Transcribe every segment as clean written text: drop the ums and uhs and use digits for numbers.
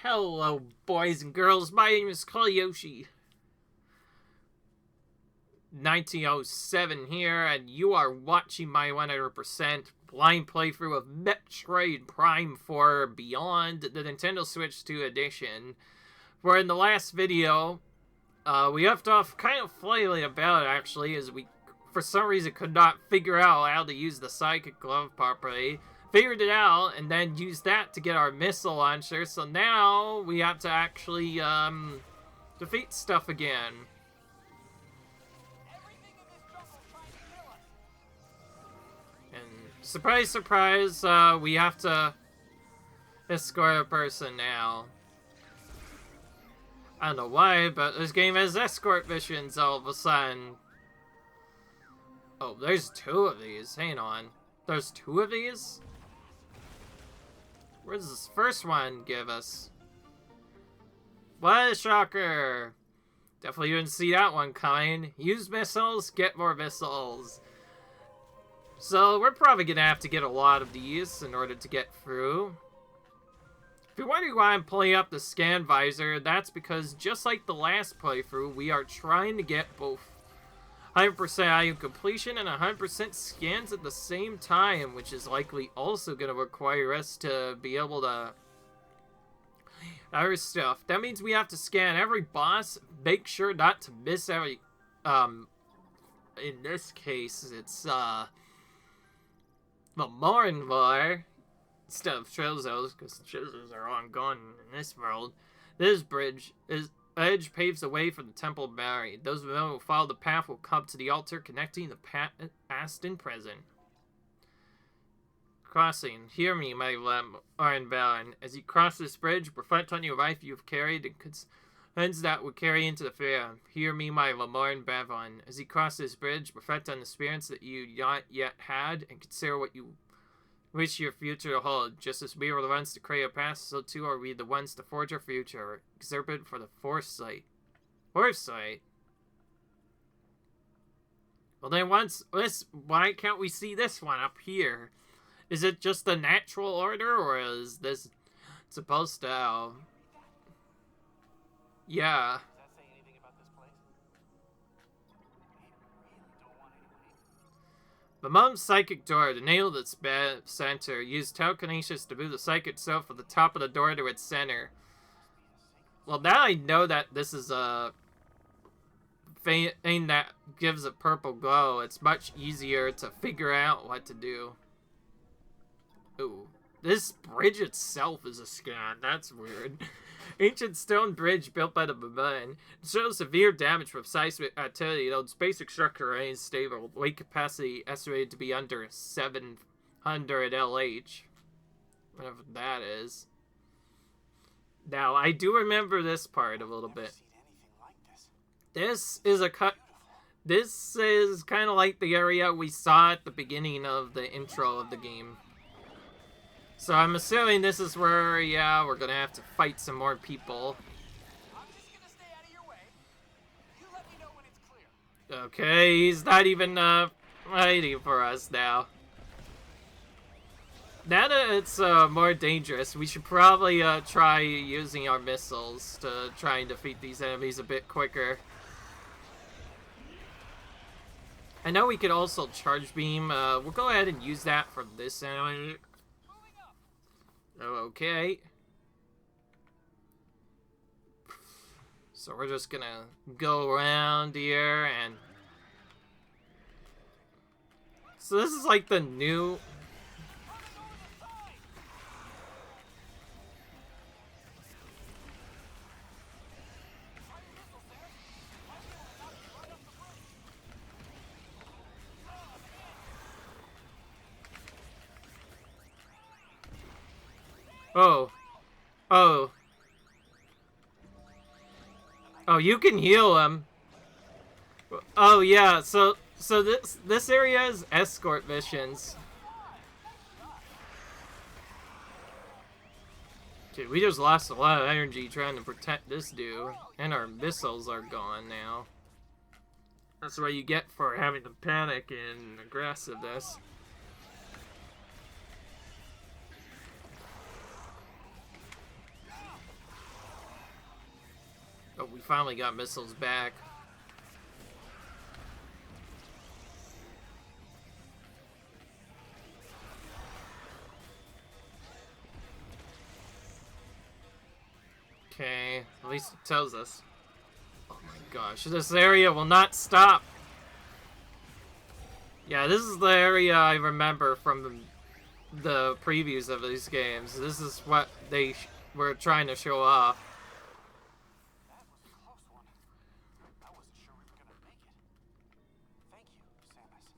Hello, boys and girls. My name is Koyoshi. 1907 here, and you are watching my 100% blind playthrough of Metroid Prime for Beyond the Nintendo Switch 2 edition. Where in the last video, we left off kind of flailing about it, actually, as we, for some reason, could not figure out how to use the Psychic Glove properly. Figured it out, and then used that to get our missile launcher, so now we have to actually, defeat stuff again. And surprise, surprise, we have to escort a person now. I don't know why, but this game has escort missions all of a sudden. Oh, there's two of these. Hang on. There's two of these? What does this first one give us? What a shocker! Definitely didn't see that one coming. Use missiles, get more missiles. So we're probably gonna have to get a lot of these in order to get through. If you're wondering why I'm pulling up the scan visor, that's because just like the last playthrough, we are trying to get both 100% item completion and 100% scans at the same time, which is likely also going to require us to be able to other stuff. That means we have to scan every boss, make sure not to miss every, in this case, it's, the Morinvar, instead of Trozos, because Trozos are all gone in this world. This bridge is... Edge paves the way for the Temple of Mary. Those who will follow the path will come to the altar connecting the past and present. Crossing. Hear me, my Iron Baron. As you cross this bridge, reflect on your life you have carried and concerns that will carry into the fair. Hear me, my Lamoran Baron. As you cross this bridge, reflect on the experience that you not yet had and consider what you wish your future to hold. Just as we were the ones to create a past, so too are we the ones to forge our future. Exhibit for the foresight. Foresight? Well then why can't we see this one up here? Is it just the natural order, or is this supposed to... Yeah. The mom's psychic door, the nail of its center, used telekinesis to move the psychic itself from the top of the door to its center. Well, now I know that this is a thing that gives a purple glow. It's much easier to figure out what to do. Ooh. This bridge itself is a scan. That's weird. Ancient stone bridge built by the Baban. It shows severe damage from seismic activity, though its basic structure remains stable. Weight capacity estimated to be under 700 LH. Whatever that is. Now, I do remember this part a little bit. This is This is kind of like the area we saw at the beginning of the intro of the game. So I'm assuming this is where, yeah, we're gonna have to fight some more people. I'm just gonna stay out of your way. You let me know when it's clear. Okay, he's not even waiting for us now. Now that it's more dangerous, we should probably try using our missiles to try and defeat these enemies a bit quicker. I know we could also charge beam. We'll go ahead and use that for this enemy. Okay. So we're just gonna go around here and... So this is like the new... Oh. Oh. Oh, you can heal him. Oh, yeah, so this area is escort missions. Dude, we just lost a lot of energy trying to protect this dude. And our missiles are gone now. That's what you get for having to panic and aggressiveness. Oh, we finally got missiles back. Okay, at least it tells us. Oh my gosh, this area will not stop. Yeah, this is the area I remember from the previews of these games. This is what they were trying to show off. That was a close one. I wasn't sure we were gonna make it. Thank you, Samus.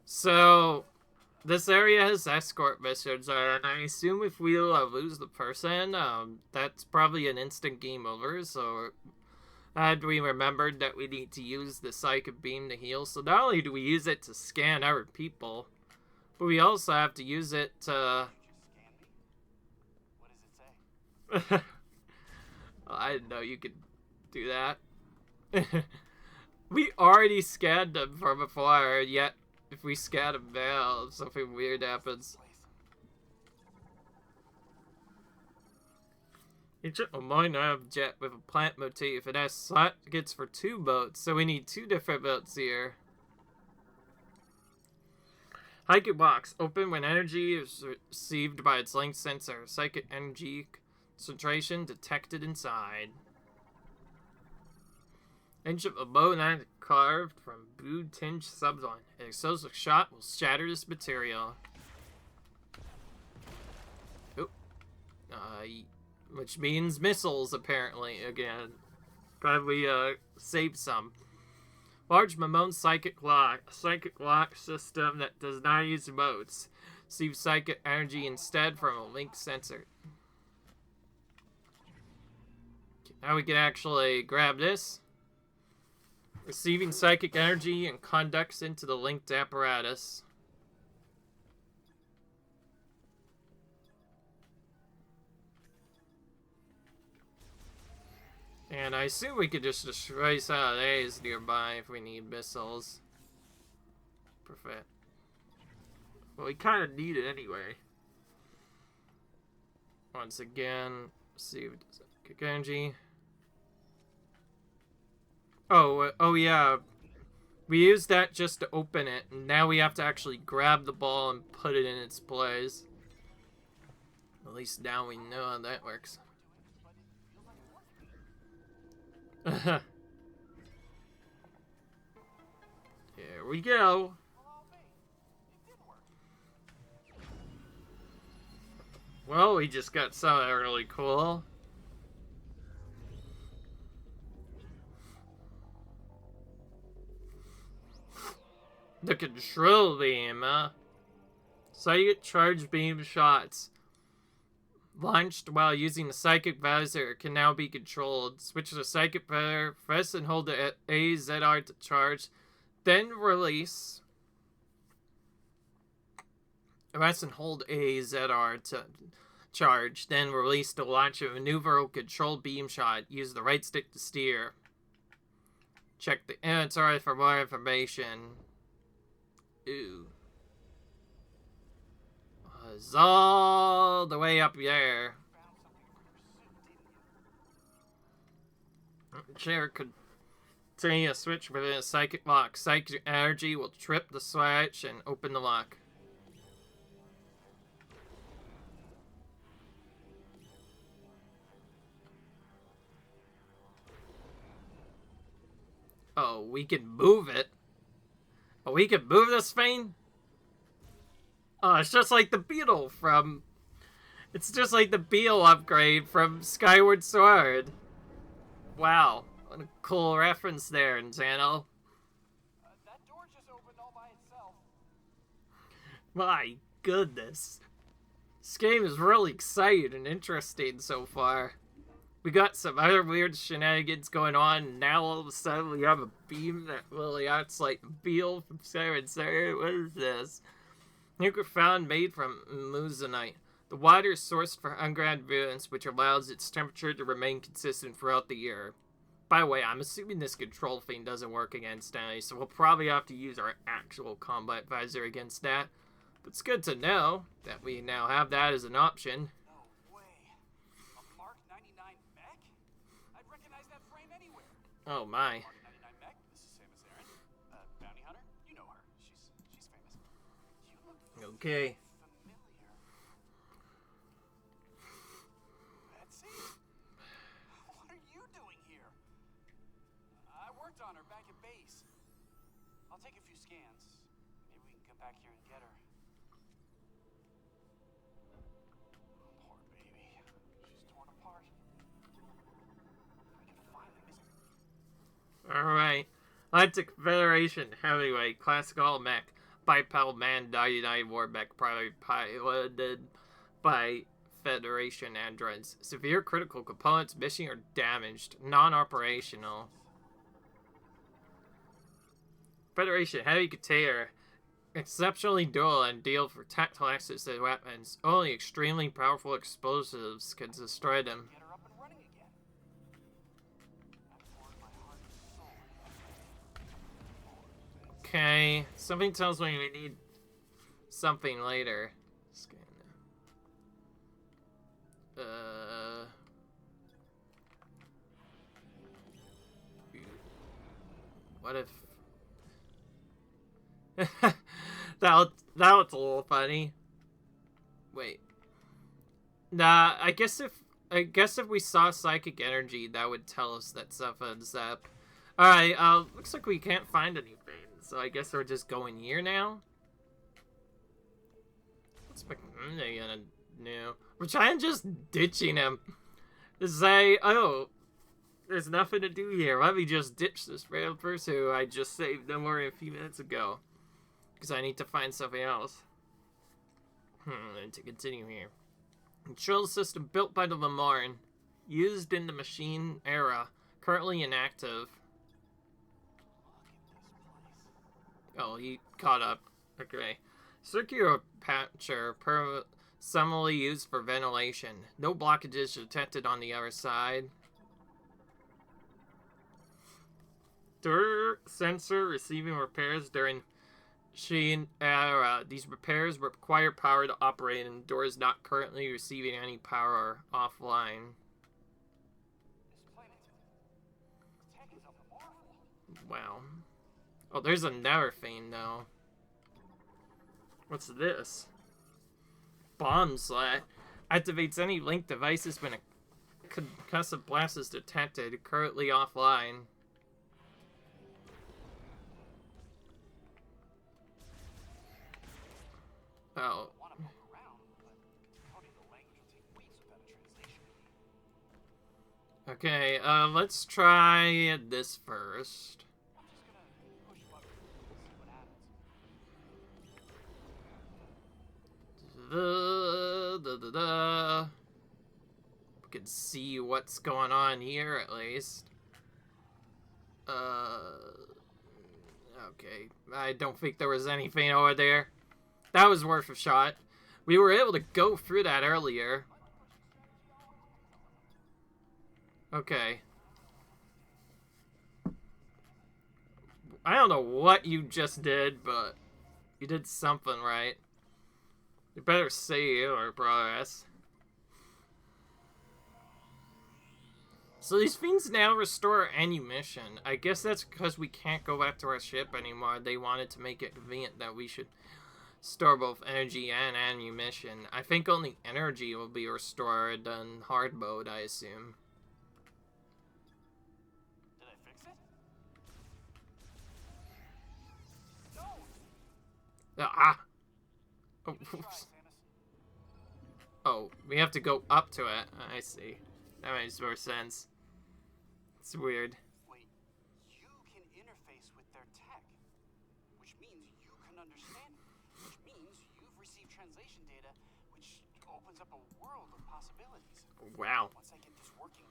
So, this area has escort missions, and I assume if we lose the person, that's probably an instant game over, so had we remembered that we need to use the psychic beam to heal. So not only do we use it to scan our people, but we also have to use it to... What does it say? I didn't know you could do that. We already scanned them from before, yet if we scan them now, something weird happens. Each mine have jet with a plant motif. It has slots for 2 boats, so we need 2 different boats here. Psychic box. Open when energy is received by its link sensor. Psychic energy concentration detected inside. Ancient bow knife carved from blue tinged subline. An explosive shot will shatter this material. Oh. Which means missiles, apparently, again. Probably, save some. Large Mamone Psychic Lock. A psychic lock system that does not use modes. Receive psychic energy instead from a link sensor. Okay, now we can actually grab this. Receiving psychic energy and conducts into the linked apparatus. And I assume we could just destroy some of these nearby if we need missiles. Perfect. Well, we kind of need it anyway. Once again, received psychic energy. Oh yeah. We used that just to open it, and now we have to actually grab the ball and put it in its place. At least now we know how that works. Here we go. Well, we just got something really cool. The control beam, Psychic charge beam shots. Launched while using the psychic visor can now be controlled. Switch to the psychic visor, press and hold the AZR to charge, then release. Press and hold AZR to charge, then release to launch a maneuverable control beam shot. Use the right stick to steer. Check the inventory for more information. Ooh. It's all the way up there. Chair could continue a switch within a psychic lock. Psychic energy will trip the switch and open the lock. Oh, we can move it. Oh, we can move this thing? Oh, it's just like the Beetle from... It's just like the Beetle upgrade from Skyward Sword. Wow. What a cool reference there, Nintendo. That door just opened all by itself. My goodness. This game is really exciting and interesting so far. We got some other weird shenanigans going on, and now all of a sudden we have a beam that really acts like Beetle from Skyward Sword. What is this? Nuclear found made from Moonite. The water is sourced for underground ruins, which allows its temperature to remain consistent throughout the year. By the way, I'm assuming this control thing doesn't work against enemy, so we'll probably have to use our actual combat visor against that. But it's good to know that we now have that as an option. No, Oh my. 99 Mech, this is Samus Aran. Bounty Hunter, you know her. She's famous. You look Okay. familiar. Betsy? What are you doing here? I worked on her back at base. I'll take a few scans. Maybe we can come back here and get her. Poor baby. She's torn apart. I can finally miss her. Alright. On to Federation Heavyweight Classic All Mech. Bipedal Man 99 War Mech piloted by Federation androids. Severe critical components missing or damaged. Non-operational. Federation Heavy Container. Exceptionally dual and deal for tactile access to weapons. Only extremely powerful explosives can destroy them. Get her up and running again. I poured my heart and soul into this. Okay. Something tells me we need something later. Scan. What if... that was a little funny. Wait. Nah, I guess if we saw psychic energy, that would tell us that something's up. Alright, looks like we can't find anything. So I guess we're just going here now? What's McNulty gonna do? We're trying just ditching him. To say, oh, there's nothing to do here. Let me just ditch this random person who I just saved no more than a few minutes ago. Because I need to find something else. And to continue here. Control system built by the Lamarn. Used in the machine era. Currently inactive. Oh, he caught up. Okay. Circular patcher similarly used for ventilation. No blockages detected on the other side. Door sensor receiving repairs during machine era. These repairs require power to operate, and the door is not currently receiving any power offline. Wow. Oh, there's another thing, though. What's this? Bomb slot. Activates any linked devices when a concussive blast is detected. Currently offline. Oh. Okay, let's try this first. We can see what's going on here at least. Okay. I don't think there was anything over there. That was worth a shot. We were able to go through that earlier. Okay. I don't know what you just did, but you did something right. You better save or progress. So these things now restore ammunition. I guess that's because we can't go back to our ship anymore. They wanted to make it convenient that we should store both energy and ammunition. I think only energy will be restored in hard mode, I assume. Did I fix it? No. Oh, oops. Oh, we have to go up to it. I see. That makes more sense. It's weird. Wait, you can interface with their tech, which means you can understand, which means you've received translation data, which opens up a world of possibilities. Wow. Once I get this working,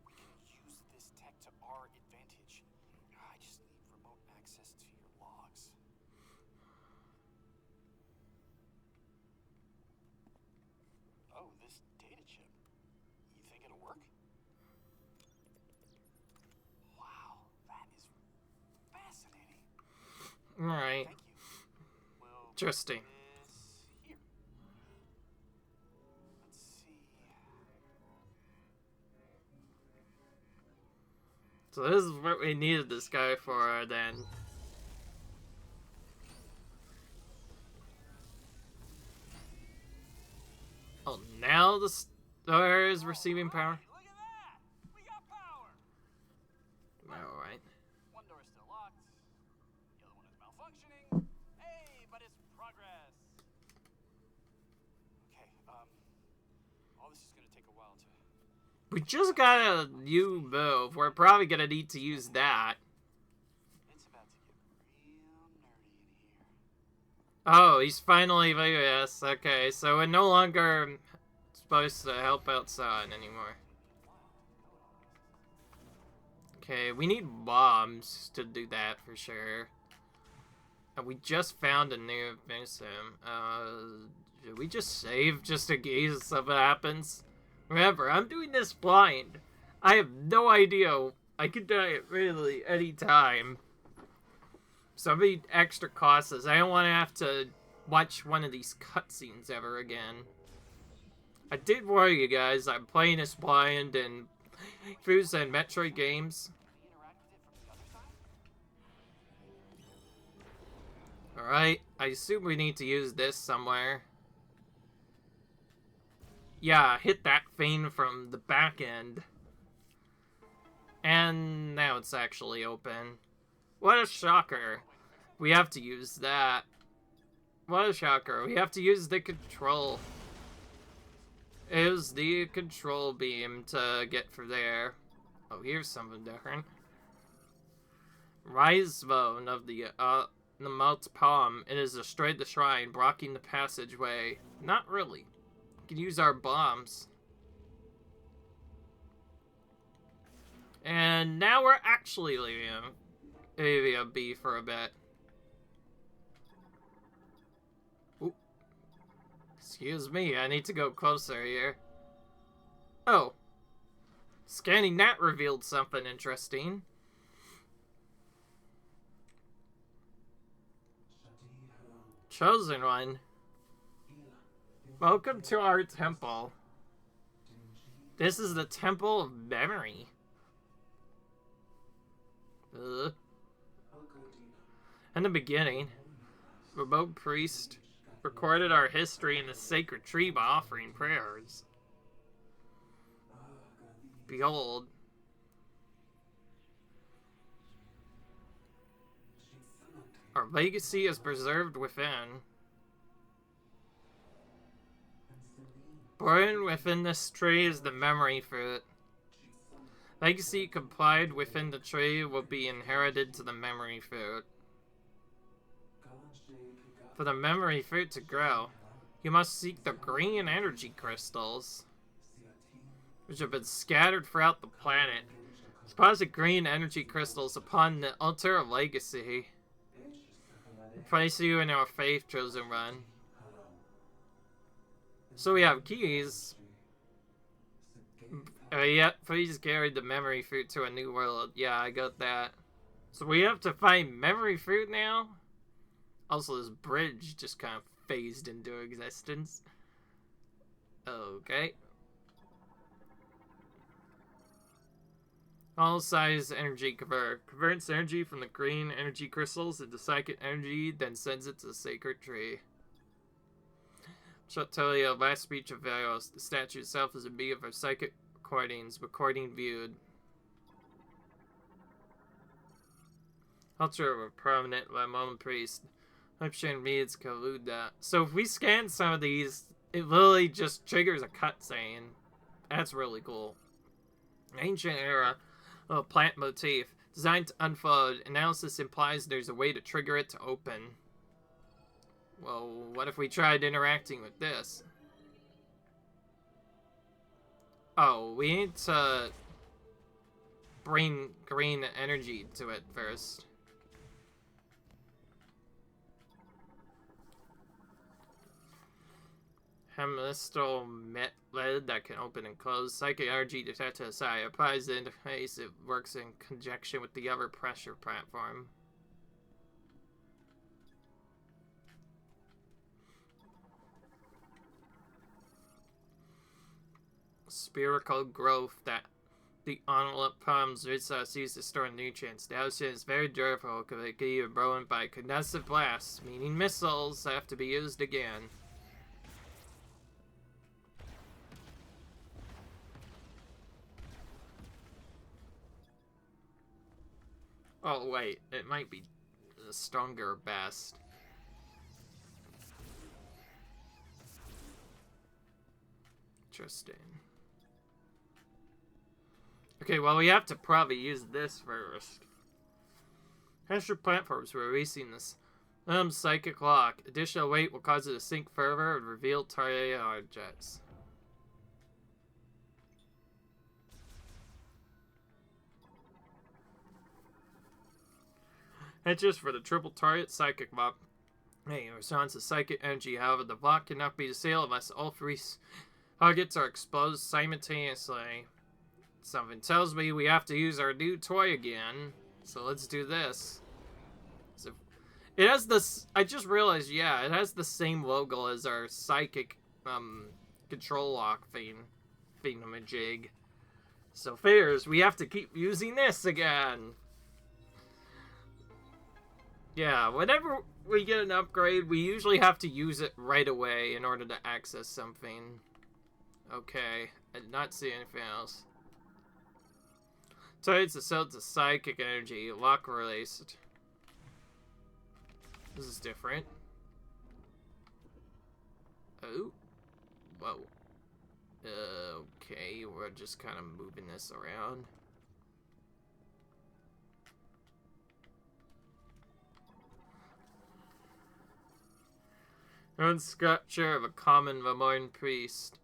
we can use this tech to our advantage. I just need remote access to your logs. Oh, this data chip. You think it'll work? Wow, that is fascinating. Alright. Thank you. We'll put Interesting. this here. Let's see. So this is what we needed this guy for then. Oh, now the star is receiving power? Look at that! We got power! Alright. One door's still locked. The other one is malfunctioning. Hey, but it's progress. Okay, all this is gonna take a while to... We just got a new move. We're probably gonna need to use that. It's about to get real nerdy in here. Oh, he's finally yes. Okay, so we're no longer supposed to help outside anymore. Okay, we need bombs to do that for sure. And we just found a new victim. Should we just save just in case something happens? Remember, I'm doing this blind. I have no idea. I could die at really any time. So I need extra cautious. I don't want to have to watch one of these cutscenes ever again. I did warn you guys, I'm playing this blind in Fuse and Metroid games. Alright, I assume we need to use this somewhere. Yeah, hit that thing from the back end. And now it's actually open. What a shocker. We have to use that. What a shocker. We have to use the control. Use the control beam to get through there. Oh, here's something different. Rise zone of the Malt Palm. It has destroyed the shrine, blocking the passageway. Not really. We can use our bombs. And now we're actually leaving Area B for a bit. Ooh. Excuse me, I need to go closer here. Oh. Scanning that revealed something interesting. Chosen one. Welcome to our temple. This is the Temple of Memory. In the beginning, remote priest recorded our history in the sacred tree by offering prayers. Behold, our legacy is preserved within. Born within this tree is the memory fruit. Legacy complied within the tree will be inherited to the memory fruit. For the memory fruit to grow, you must seek the green energy crystals, which have been scattered throughout the planet. Deposit green energy crystals upon the altar of legacy. Place you in our faith chosen run. So we have keys. Yeah, please carry the memory fruit to a new world. Yeah, I got that. So we have to find memory fruit now? Also, this bridge just kind of phased into existence. Okay. All size energy converts energy from the green energy crystals into psychic energy, then sends it to the sacred tree. Shall tell you, last speech of Veros. The statue itself is a beat of her psychic recording viewed. Altar of a prominent Lamon priest. Option reads Kaluda. So if we scan some of these, it literally just triggers a cutscene. That's really cool. Ancient era plant motif. Designed to unfold. Analysis implies there's a way to trigger it to open. Well, what if we tried interacting with this? Oh, we need to bring green energy to it first. Hemistol lid that can open and close. Psychic energy detected to the side. Applies the interface. It works in conjunction with the other pressure platform. Spherical growth that The envelope palms resource used to store nutrients. The ocean is very durable, because it can be blown by condensive blasts, meaning missiles have to be used again. Oh wait, it might be the stronger best. Interesting. Okay, well, we have to probably use this first. Pressure platforms were releasing this psychic lock. Additional weight will cause it to sink further and reveal target objects. Hedges for the triple target psychic lock. Hey, in response to psychic energy, however, the lock cannot be disabled unless all three targets are exposed simultaneously. Something tells me we have to use our new toy again. So let's do this. So it has this. I just realized, yeah, it has the same logo as our psychic control lock thingamajig. So figures we have to keep using this again. Yeah, whenever we get an upgrade, we usually have to use it right away in order to access something. Okay, I did not see anything else. Tides the cell to psychic energy, lock released. This is different. Oh. Whoa. Okay, we're just kind of moving this around. One sculpture of a common Vermorn priest.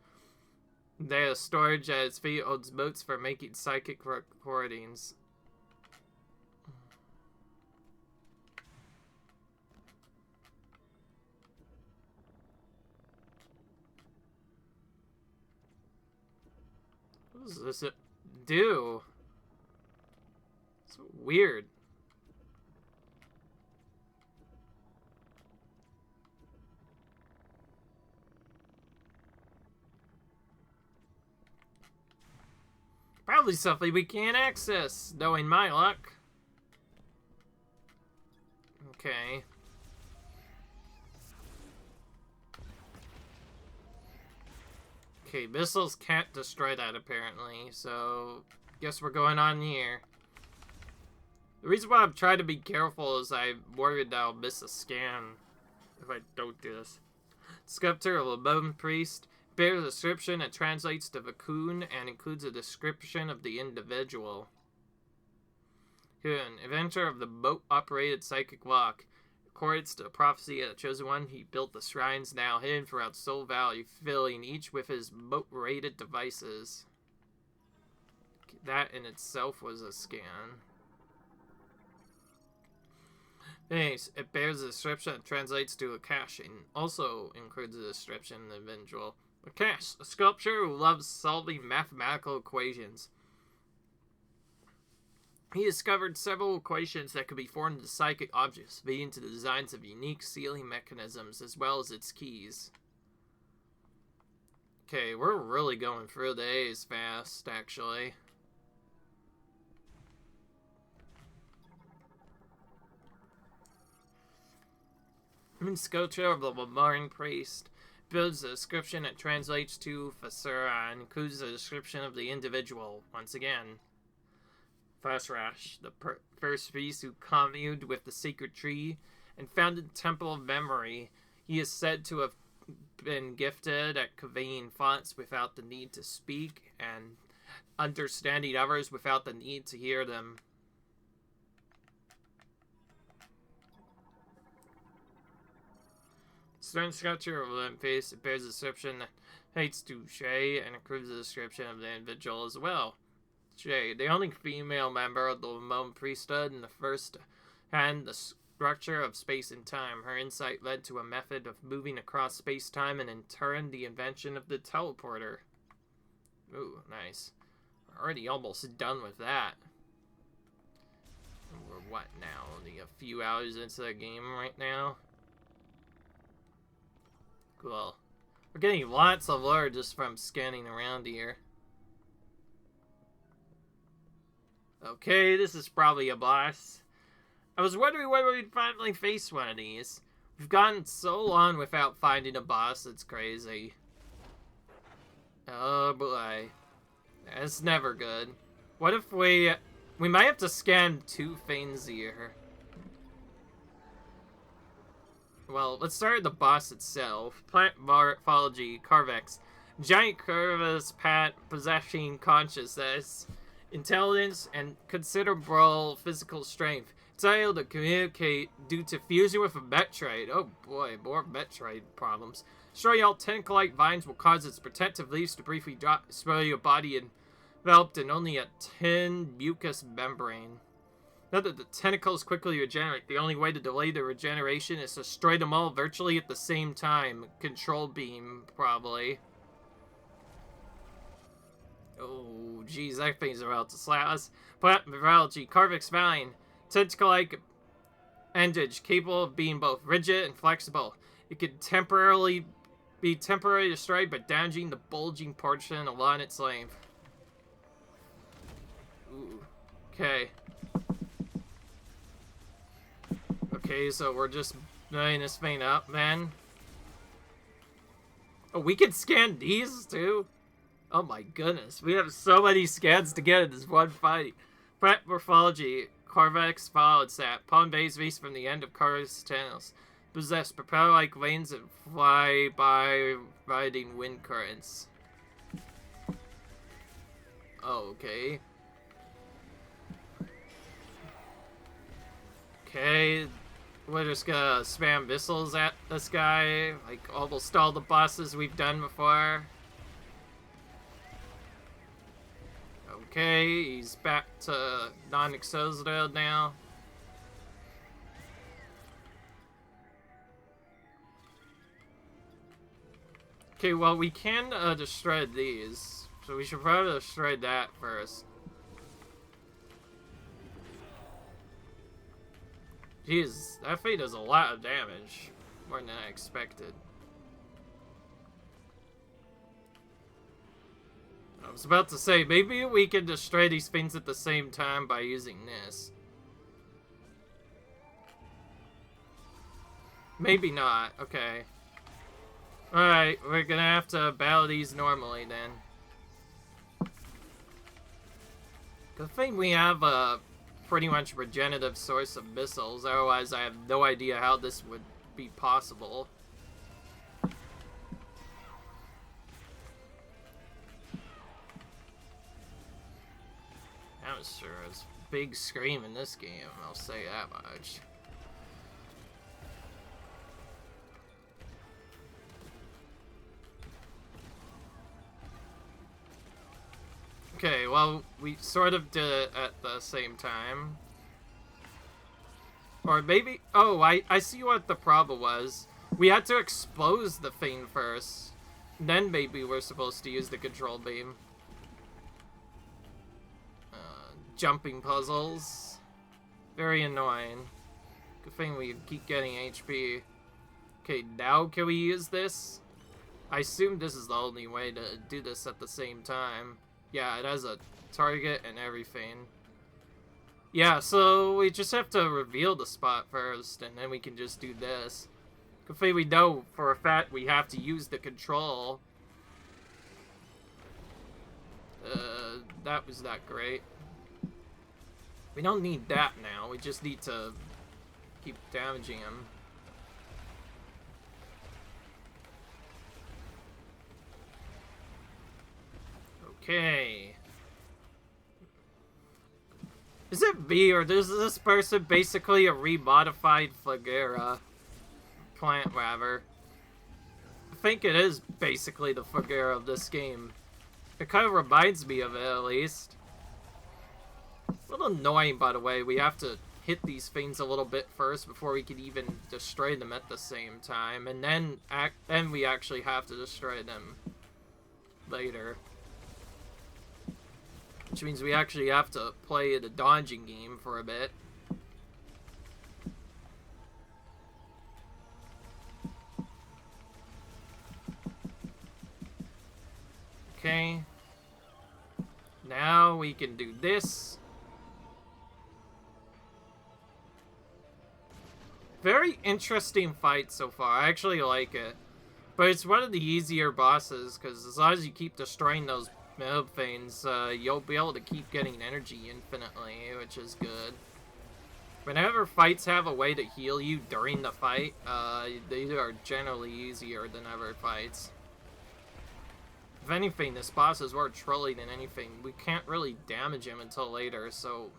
There, storage at its feet holds motes for making psychic recordings. What does this do? It's weird. Probably something we can't access, knowing my luck. Okay. Okay, missiles can't destroy that apparently, so guess we're going on here. The reason why I'm trying to be careful is I'm worried that I'll miss a scan if I don't do this. Sculptor of a bone priest. Bears a description that translates to Vakun and includes a description of the individual. Kun, inventor of the boat-operated psychic lock. According to the prophecy of the chosen one, he built the shrines now hidden throughout Soul Valley, filling each with his boat-rated devices. That in itself was a scan. Thanks. It bears a description that translates to a cache and also includes a description of the individual. A cache, a sculptor who loves solving mathematical equations. He discovered several equations that could be formed into psychic objects, leading to the designs of unique sealing mechanisms as well as its keys. Okay, we're really going through the A's fast, actually. Sculpture of the Lamarian Priest. Builds a description that translates to Fasura and includes a description of the individual, once again. Fasrash, the first priest who communed with the sacred tree and founded the Temple of Memory. He is said to have been gifted at conveying thoughts without the need to speak and understanding others without the need to hear them. Stone sculpture of Olympus bears a description that hates to Shay and includes a description of the individual as well. Shay, the only female member of the Lamone priesthood in the first hand the structure of space and time. Her insight led to a method of moving across space-time and in turn the invention of the teleporter. Ooh, nice. We're already almost done with that. We're what now? Only a few hours into the game right now? Cool. We're getting lots of lore just from scanning around here. Okay, this is probably a boss. I was wondering when we'd finally face one of these. We've gone so long without finding a boss, it's crazy. Oh boy. That's never good. What if we might have to scan 2 things here. Well, let's start with the boss itself. Plant morphology, Canvax. Giant curvous pat possessing consciousness, intelligence, and considerable physical strength. It's able to communicate due to fusion with a Metroid. Oh boy, more Metroid problems. Destroying all tentacle-like vines will cause its protective leaves to briefly spoil your body enveloped in only a thin mucous membrane. Note that the tentacles quickly regenerate. The only way to delay the regeneration is to destroy them all virtually at the same time. Control beam, probably. Oh, jeez, that thing's about to slap us. Plant morphology, Canvax vine. Tentacle-like endage, capable of being both rigid and flexible. It can be temporarily destroyed by damaging the bulging portion along its length. Ooh. Okay. Okay, so we're just laying this thing up, man. Oh, we can scan these too? Oh my goodness, we have so many scans to get in this one fight. Plant morphology, Canvax followed sap. Pollen bays released from the end of Car's tentacles. Possess propeller-like wings and fly by riding wind currents. Oh, okay. Okay, we're just gonna spam missiles at this guy, like almost all the bosses we've done before. Okay, he's back to non-explosive now. Okay, well, we can destroy these, so we should probably destroy that first. Jeez, that thing does a lot of damage. More than I expected. I was about to say, maybe we can destroy these things at the same time by using this. Maybe not. Okay. Alright, we're gonna have to battle these normally then. Good thing we have a pretty much regenerative source of missiles, otherwise I have no idea how this would be possible. That was sure a big scream in this game, I'll say that much. Okay, well, we sort of did it at the same time. Or maybe... Oh, I see what the problem was. We had to expose the thing first. Then maybe we're supposed to use the control beam. Jumping puzzles. Very annoying. Good thing we keep getting HP. Okay, now can we use this? I assume this is the only way to do this at the same time. Yeah, it has a target and everything. Yeah, so we just have to reveal the spot first, and then we can just do this. Good thing we know for a fact we have to use the control. That was not great. We don't need that now, we just need to keep damaging him. Okay. Is it me, or is this person basically a remodified Flagera plant, rather? I think it is basically the Flagera of this game. It kind of reminds me of it, at least. A little annoying, by the way. We have to hit these things a little bit first before we can even destroy them at the same time. And then we actually have to destroy them later. Which means we actually have to play the dodging game for a bit. Okay. Now we can do this. pretty interesting fight so far. I actually like it. But it's one of the easier bosses, because as long as you keep destroying those mob things, you'll be able to keep getting energy infinitely, which is good. Whenever fights have a way to heal you during the fight, they are generally easier than other fights. If anything, this boss is more trolly than anything. We can't really damage him until later, so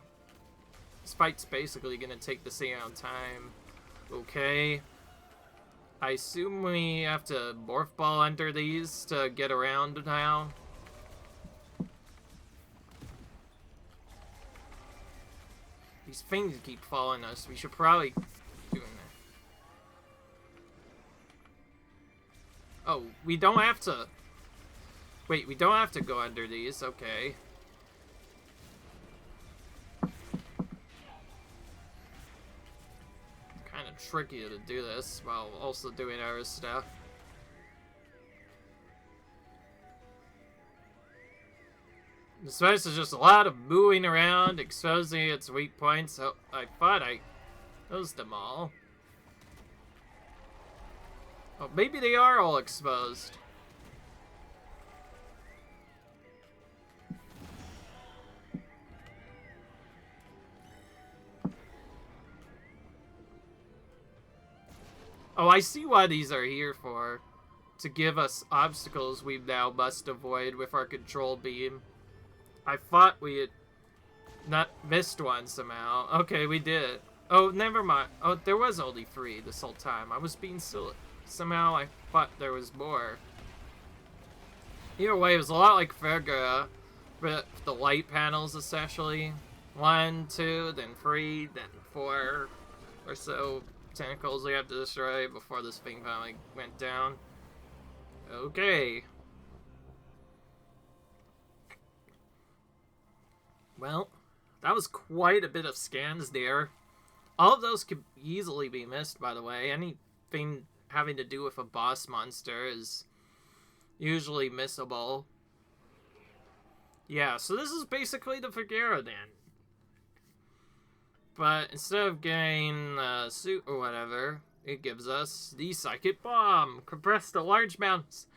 this fight's basically gonna take the same amount of time. Okay. I assume we have to morph ball under these to get around now. These things keep following us. We should probably do that. Oh, we don't have to. Wait, we don't have to go under these. Okay. Kind of tricky to do this while also doing our stuff. This place is just a lot of moving around, exposing its weak points. Oh, I thought I closed them all. Oh, maybe they are all exposed. Oh, I see why these are here for. To give us obstacles we now must avoid with our control beam. I thought we had not missed one somehow. Okay, we did. Oh, never mind. Oh, there was only 3 this whole time. I was being silly. Somehow I thought there was more. Either way, it was a lot like Ferga, but the light panels especially. 1, 2, then 3, then 4 or so tentacles we have to destroy before this thing finally went down. Okay. Well, that was quite a bit of scans there. All of those could easily be missed, by the way. Anything having to do with a boss monster is usually missable. Yeah, so this is basically the Figura then. But instead of getting a suit or whatever, it gives us the Psychic Bomb. Compressed to large amounts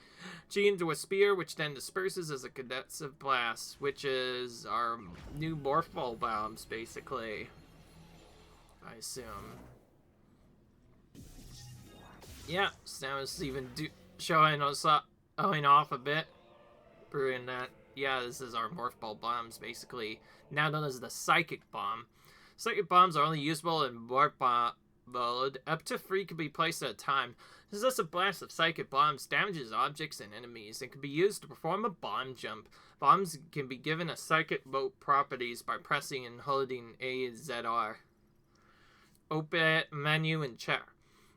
into a spear, which then disperses as a condensive blast, which is our new morph ball bombs, basically. I assume. Yeah, so now it's even showing us going off a bit, proving that, yeah, this is our morph ball bombs, basically. Now known as the Psychic Bomb. Psychic bombs are only usable in morph bomb mode. Up to 3 can be placed at a time. This a blast of psychic bombs damages objects and enemies and can be used to perform a bomb jump. Bombs can be given a psychic mode properties by pressing and holding AZR. Open menu and check.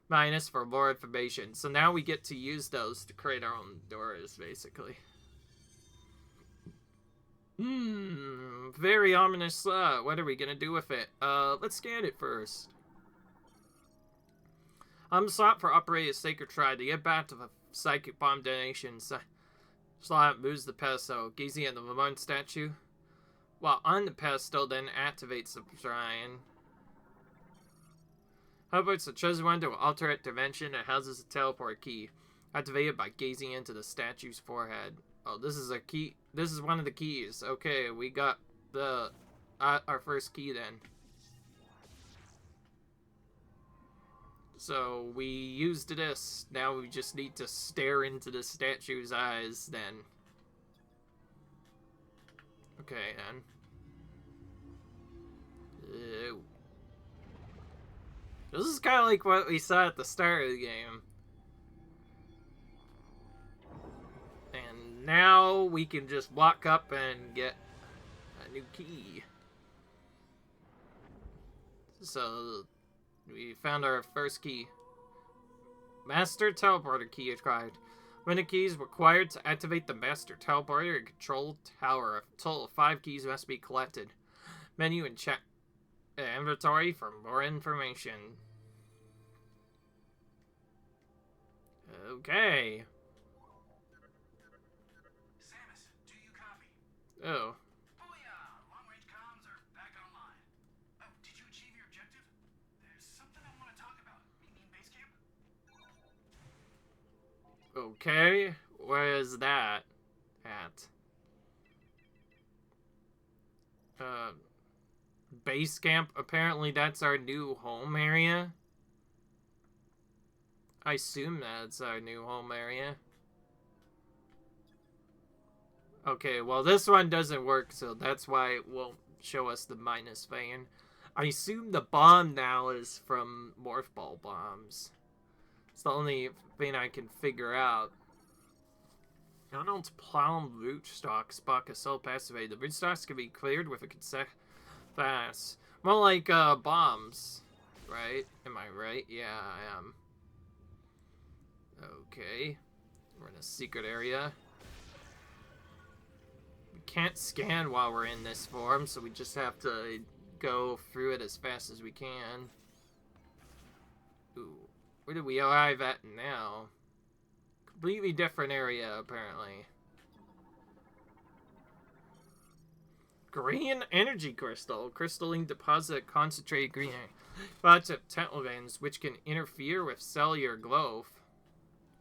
Minus for more information. So now we get to use those to create our own doors, basically. Very ominous. What are we gonna do with it? Let's scan it first. Slot for operate a sacred shrine to get back to the psychic bomb donation. Slot moves the pedestal, gazing at the Lamont statue. While on the pedestal, then activates the shrine. Teleports the chosen one to an alternate dimension and houses a teleport key. Activated by gazing into the statue's forehead. Oh, this is a key. This is one of the keys. Okay, we got the our first key then. So we used this. Now we just need to stare into the statue's eyes then. Okay then. This is kind of like what we saw at the start of the game. And now we can just walk up and get a new key. So we found our first key. Master Teleporter key acquired. When a key is required to activate the Master Teleporter and Control Tower, a total of 5 keys must be collected. Menu and check inventory for more information. Okay. Samus, do you copy? Oh. Booyah! Long-range comms are back online. Oh, did you achieve your objective? There's something I want to talk about. Meet me Okay, where is that at? Base camp. Apparently that's our new home area. I assume that's our new home area. Okay, well this one doesn't work, so that's why it won't show us the minus vein. I assume the bomb now is from morph ball bombs. It's the only thing I can figure out. Donald's plum rootstock spark a soul passivate. The rootstocks can be cleared with a consec fast. More like bombs, right? Am I right? Yeah, I am. Okay. We're in a secret area. We can't scan while we're in this form, so we just have to go through it as fast as we can. Ooh. Where did we arrive at now? Completely different area, apparently. Green energy crystal. Crystalline deposit concentrated green lots of tentacles which can interfere with cellular growth.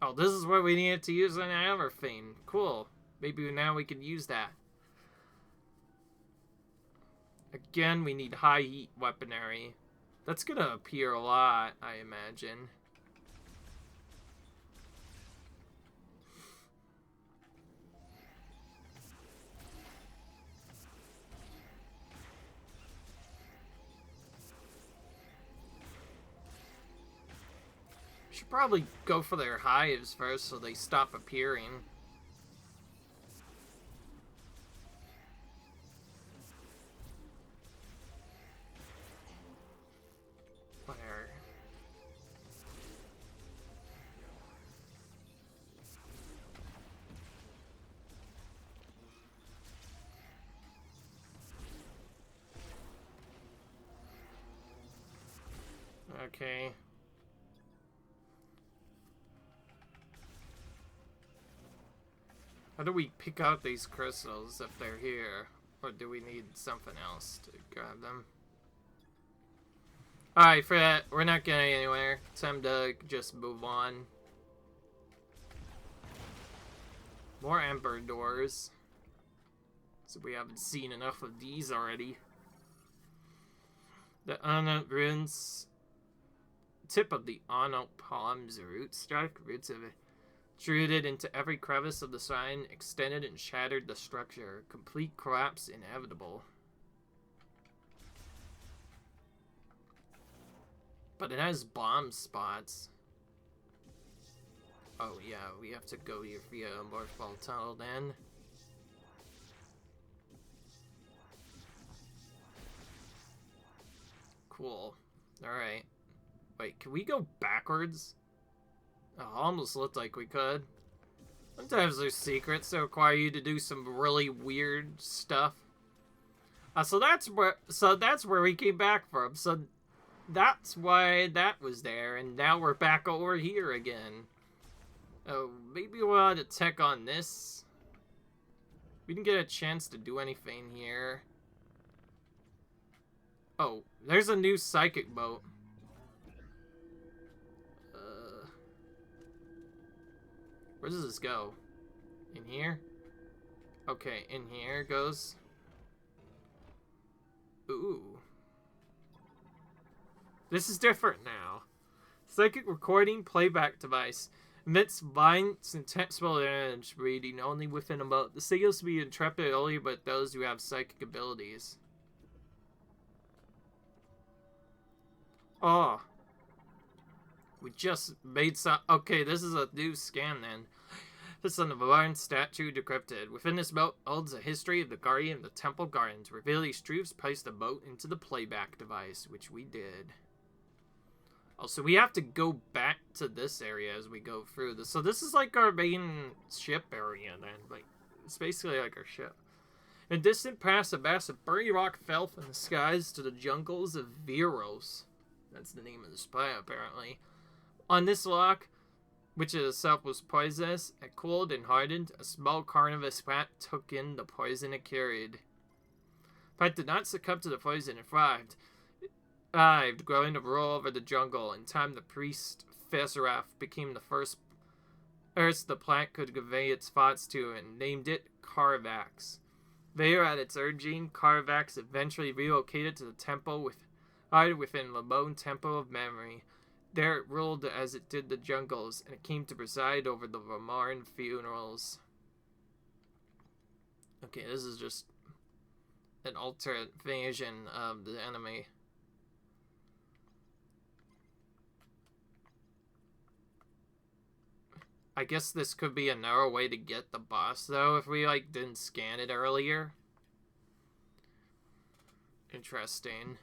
Oh, this is what we needed to use on everything. Cool. Maybe now we can use that. Again, we need high heat weaponry. That's gonna appear a lot, I imagine. Should probably go for their hives first so they stop appearing. Where? Okay. How do we pick out these crystals if they're here? Or do we need something else to grab them? Alright, for that, we're not getting anywhere. Time to just move on. More amber doors. So we haven't seen enough of these already. The unknown runes. Tip of the unknown palm's root struck. Roots of it. Rooted into every crevice of the sign, extended and shattered the structure. Complete collapse inevitable. But it has bomb spots. Oh yeah, we have to go here via a morph ball tunnel then. Cool. Alright. Wait, can we go backwards? Oh, almost looked like we could. Sometimes there's secrets that require you to do some really weird stuff. So that's where we came back from. So that's why that was there, and now we're back over here again. Oh, maybe we'll have to check on this. We didn't get a chance to do anything here. Oh, there's a new psychic boat. Where does this go? In here? Okay, in here it goes. Ooh. This is different now. Psychic recording playback device. Emits violence intense damage reading only within a moment. The signals to be interrupted only by those who have psychic abilities. Oh. We just made some... Okay, this is a new scan then. This is an Valarian statue decrypted. Within this boat holds a history of the Guardian of the Temple Gardens. To reveal these truths, place the boat into the playback device, which we did. Oh, so we have to go back to this area as we go through this. So this is like our main ship area then. Like, it's basically like our ship. In distant past, a massive burning rock fell from the skies to the jungles of Veros. That's the name of this planet, apparently. On this rock, which itself was poisonous, it cooled and hardened. A small carnivorous plant took in the poison it carried. Plant did not succumb to the poison and thrived. Growing to rule over the jungle. In time, the priest Fesaraf became the first First, the plant could convey its thoughts to and named it Carvax. There, at its urging, Carvax eventually relocated to the temple within the lone temple of memory. There it ruled as it did the jungles, and it came to preside over the Ramarn funerals. Okay, this is just an alternate version of the enemy. I guess this could be another way to get the boss, though, if we, like, didn't scan it earlier. Interesting.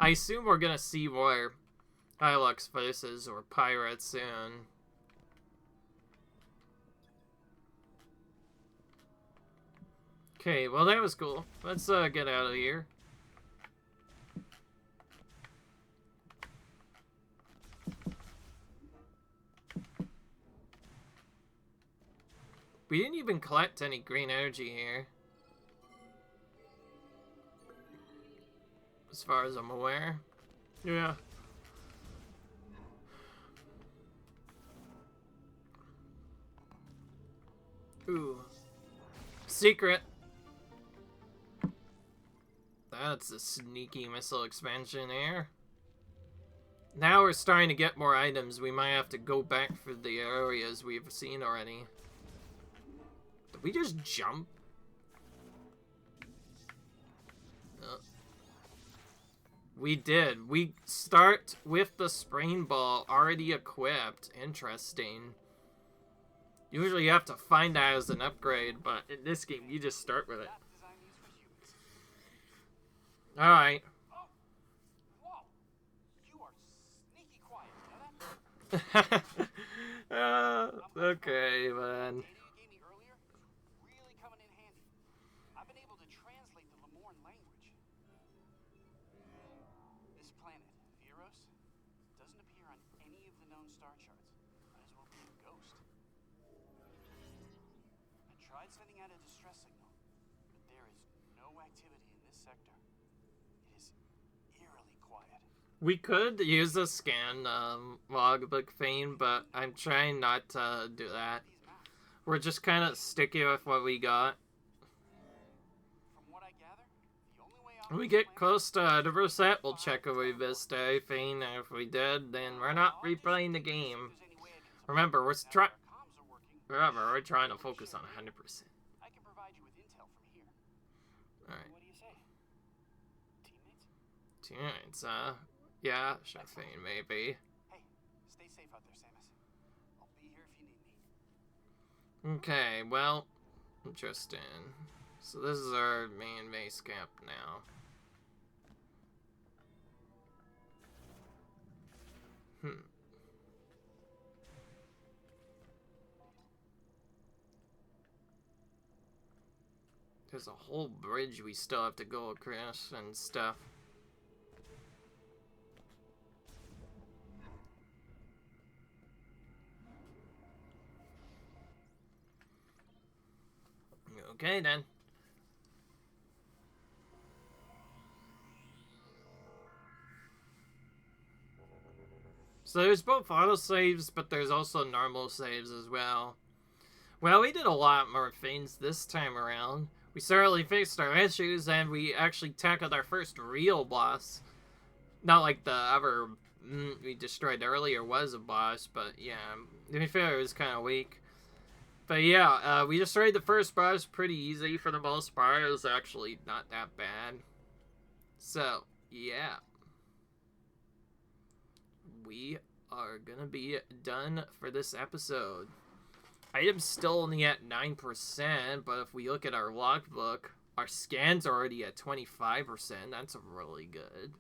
I assume we're gonna see more Hilux faces or pirates soon. Okay, well that was cool. Let's get out of here. We didn't even collect any green energy here, as far as I'm aware. Yeah. Ooh. Secret. That's a sneaky missile expansion there. Now we're starting to get more items. We might have to go back for the areas we've seen already. Did we just jump? We did. We start with the sprain ball already equipped. Interesting. Usually you have to find that as an upgrade, but in this game you just start with it. Alright. Oh, whoa! You are sneaky quiet. You know that? Okay, man. The data you gave me earlier is really coming in handy. I've been able to translate the Lemorn language. This planet, Veros, doesn't appear on any of the known star charts. Might as well be a ghost. I tried sending out a distress signal, but there is no activity in this sector. It is eerily quiet. We could use a scan logbook thing, but I'm trying not to do that. We're just kind of sticking with what we got. From what I gather, the only way out When we get close to the reset, we'll check if we missed anything, and if we did, then we're not replaying the game. Remember, we're trying to focus on 100%. I can provide you with intel from here. Alright. What do you say? Teammates? Teammates, yeah, Shafine, maybe. Hey, stay safe out there, Samus. I'll be here if you need me. Okay, well, interesting. So this is our main base camp now. There's a whole bridge we still have to go across and stuff. Okay, then. So there's both autosaves, but there's also normal saves as well. Well, we did a lot more things this time around. We certainly fixed our issues, and we actually tackled our first real boss. Not like the other we destroyed earlier was a boss, but yeah, to be fair, it was kind of weak. But yeah, we destroyed the first boss pretty easy for the most part. It was actually not that bad. So, yeah. We are gonna be done for this episode. Item's still only at 9%, but if we look at our logbook, our scan's already at 25%. That's really good.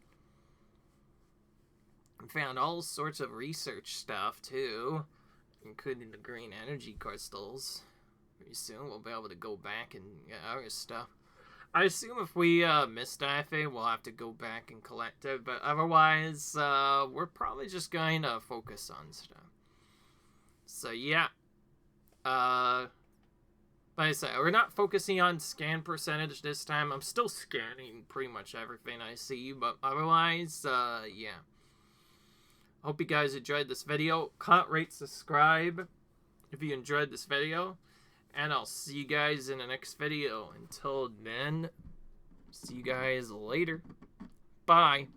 We found all sorts of research stuff, too, including the green energy crystals. Pretty soon we'll be able to go back and get other stuff. I assume if we missed anything, we'll have to go back and collect it, but otherwise, we're probably just going to focus on stuff. So, yeah. Like I said, we're not focusing on scan percentage this time. I'm still scanning pretty much everything I see, but otherwise, yeah. Hope you guys enjoyed this video. Comment, rate, subscribe if you enjoyed this video. And I'll see you guys in the next video. Until then, see you guys later. Bye.